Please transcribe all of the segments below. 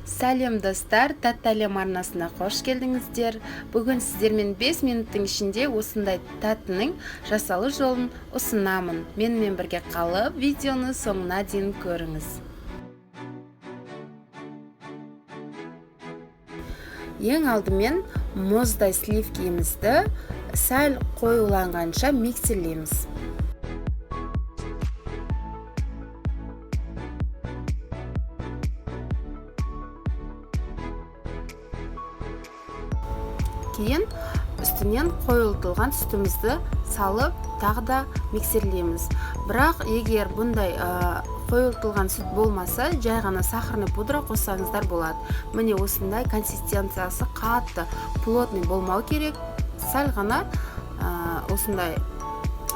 Сәлем достар, тәттәлем арнасына қош келдіңіздер. Бүгін сіздермен 5 минуттың ішінде осындай тәттінің жасалу жолын ұсынамын. Менімен бірге қалып, видеоны соңына дейін көріңіз. Ең алдымен мұздай сливкемізді сәл қоюланғанша миксерлейміз. Кейін үстінен қойылтылған сүтімізді салып, тағы да миксерлейміз. Бірақ егер бұндай қойылтылған сүт болмаса, жай ғана сахарный пудра қоссаңыздар болады. Міне осындай консистенциясы қатты, плотный болмау керек. Сәл ғана осындай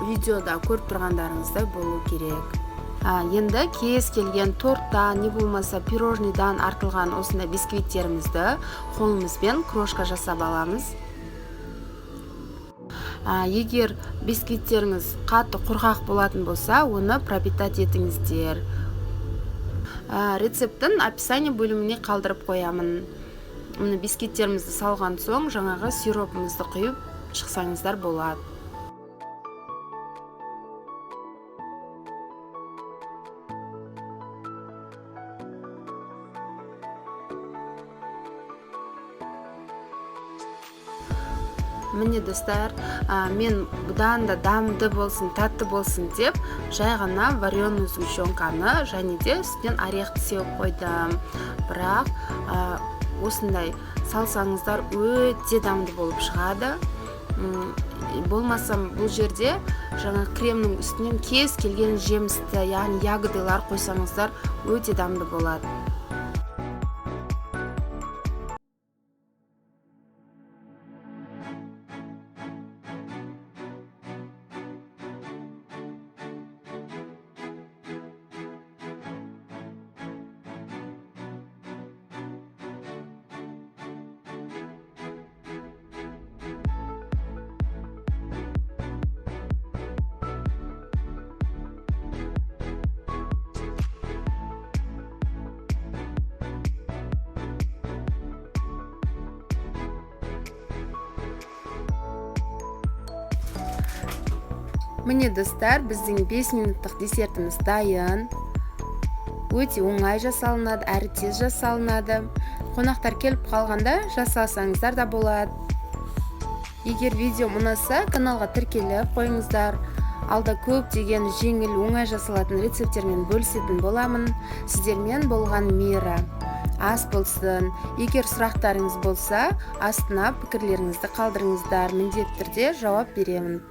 видеода көріп тұрғандарыңыздай болу керек. Енді кез келген торттан, не болмаса пирожныйдан артылған осындай бисквиттерімізді қолымызбен крошка жасап аламыз. Егер бисквиттеріңіз қатты құрғақ болатын болса, оны пропитать етіңіздер. Рецептін описание бөліміне қалдырып қоямын. Міне бисквиттерімізді салған соң, жаңағы сиропымызды құйып шықсаңыздар болады. Міне достар, мен бұдан да дамды болсын, тәтті болсын деп, жай ғана вареный сгущенканы және де үстінен орехты сеуіп қойдым. Бірақ осындай салсаңыздар өте дамды болып шығады. Болмасам бұл жерде жаңа кремнің үстінен кез келген жемісті, яғни ягодылар қойсаңыздар өте дамды болады. Міне достар, біздің 5 минуттық десертіміз дайын. Өте оңай жасалынады, әрі тез жасалынады. Қонақтар келіп қалғанда жасасаңыздар да болады. Егер видео ұнаса, каналға тіркеліп қойыңыздар. Алда көптеген жеңіл, оңай жасалатын рецептермен бөлісетін боламын. Сіздермен болған Мира. Ас болсын. Егер сұрақтарыңыз болса, астына пікірлеріңізді қалдырыңыздар. Міндетті түрде жауап беремін.